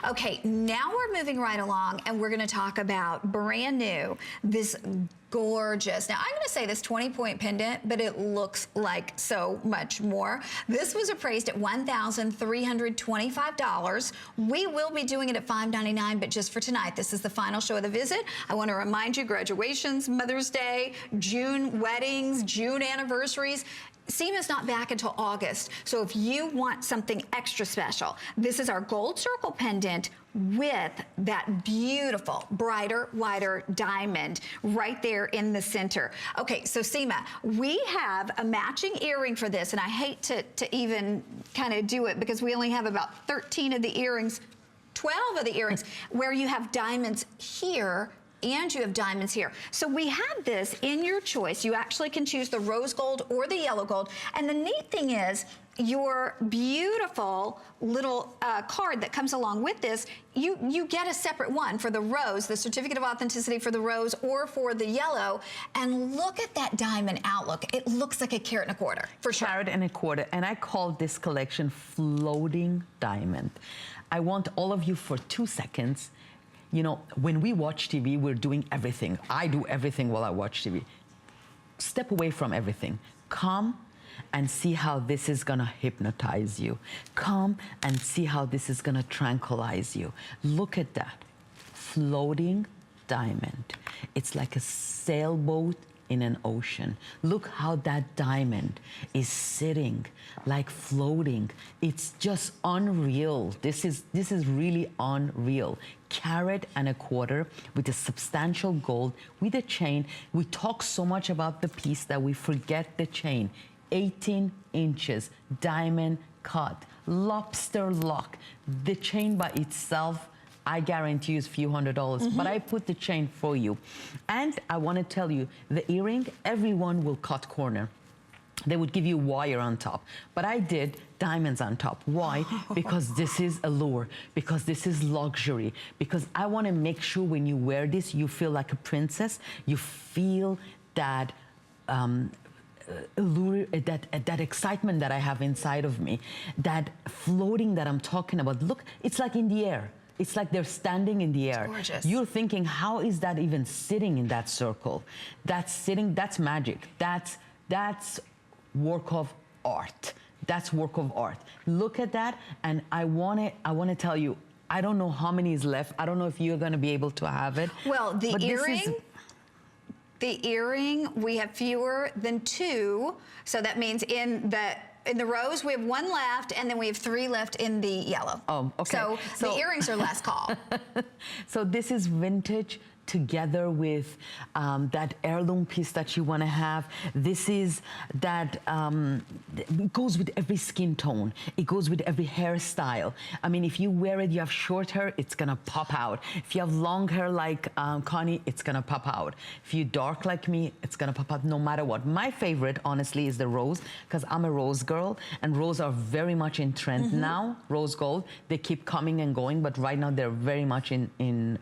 Okay, now we're moving right along and we're gonna talk about brand new, this gorgeous, now I'm gonna say this 20-point pendant, but it looks like so much more. This was appraised at $1,325. We will be doing it at $599, but just for tonight, this is the final show of the visit. I wanna remind you, graduations, Mother's Day, June weddings, June anniversaries, Seema's not back until August, so if you want something extra special, this is our gold circle pendant with that beautiful, brighter, wider diamond right there in the center. Okay, so Seema, we have a matching earring for this, and I hate to even kind of do it because we only have about 13 of the earrings, 12 of the earrings, where you have diamonds here and you have diamonds here. So we have this in your choice. You actually can choose the rose gold or the yellow gold. And the neat thing is, your beautiful little card that comes along with this, you get a separate one for the rose, the certificate of authenticity for the rose or for the yellow. And look at that diamond outlook. It looks like a carat and a quarter, for sure. Carat and a quarter. And I call this collection floating diamond. I want all of you for 2 seconds. You know, when we watch TV, we're doing everything. I do everything while I watch TV. Step away from everything. Come and see how this is gonna hypnotize you. Come and see how this is gonna tranquilize you. Look at that, floating diamond. It's like a sailboat in an ocean. Look how that diamond is sitting, like floating. It's just unreal. This is really unreal. Carat and a quarter with a substantial gold, with a chain. We talk so much about the piece that we forget the chain. 18 inches, diamond cut, lobster lock. The chain by itself, I guarantee you, is a few $100s, but I put the chain for you. And I want to tell you, the earring, everyone will cut corner. They would give you wire on top, but I did diamonds on top. Why? Because this is allure, because this is luxury, because I want to make sure when you wear this, you feel like a princess. You feel that allure, that excitement that I have inside of me, that floating that I'm talking about. Look, it's like in the air. It's like they're standing in the air. It's gorgeous. You're thinking, how is that even sitting in that circle? That's sitting, that's magic. That's work of art. That's work of art. Look at that, and I want to tell you, I don't know how many is left. I don't know if you're gonna be able to have it. Well, the earring, we have fewer than 2, so that means in the rose, we have 1 left, and then we have 3 left in the yellow. Oh, okay. So the earrings are last call. So this is vintage together with that heirloom piece that you want to have. This is that, it goes with every skin tone. It goes with every hairstyle. I mean, if you wear it, you have short hair, it's gonna pop out. If you have long hair like Connie, it's gonna pop out. If you dark like me, it's gonna pop out no matter what. My favorite, honestly, is the rose, because I'm a rose girl, and rose are very much in trend now. Rose gold, they keep coming and going, but right now they're very much in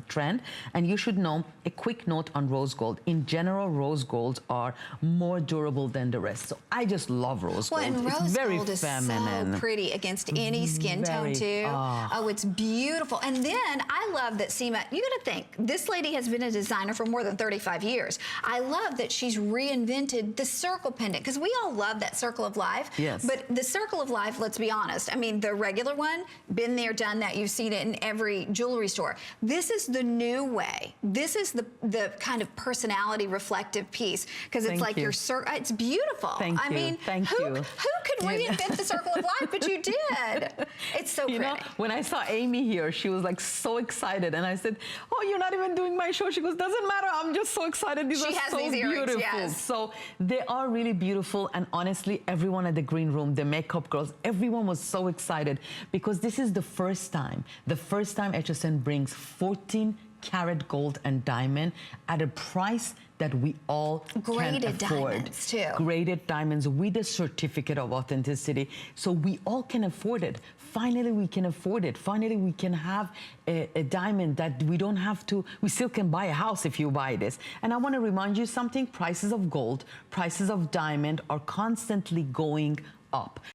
trend. And you should know, a quick note on rose gold. In general, rose golds are more durable than the rest. So I just love rose gold. And rose it's very gold is feminine. so pretty against any skin tone too. Oh, it's beautiful. And then I love that Seema, you gotta think, this lady has been a designer for more than 35 years. I love that she's reinvented the circle pendant, because we all love that circle of life. Yes. But the circle of life, let's be honest, I mean, the regular one, been there, done that, you've seen it in every jewelry store. This is the new way. This is the kind of personality reflective piece, because it's like your circle. It's beautiful. Thank you. I mean, who could reinvent the circle of life? But you did. It's so pretty. You know, when I saw Amy here, she was like so excited, and I said, "Oh, you're not even doing my show." She goes, "Doesn't matter. I'm just so excited. These are so beautiful." Yes. So they are really beautiful, and honestly, everyone at the green room, the makeup girls, everyone was so excited, because this is the first time HSN brings 14 karat gold and diamond at a price that we all can afford. Diamonds too. Graded diamonds with a certificate of authenticity. So we all can afford it. Finally, we can afford it. Finally, we can have a diamond that we don't have to, we still can buy a house if you buy this. And I want to remind you something, prices of gold, prices of diamond are constantly going up.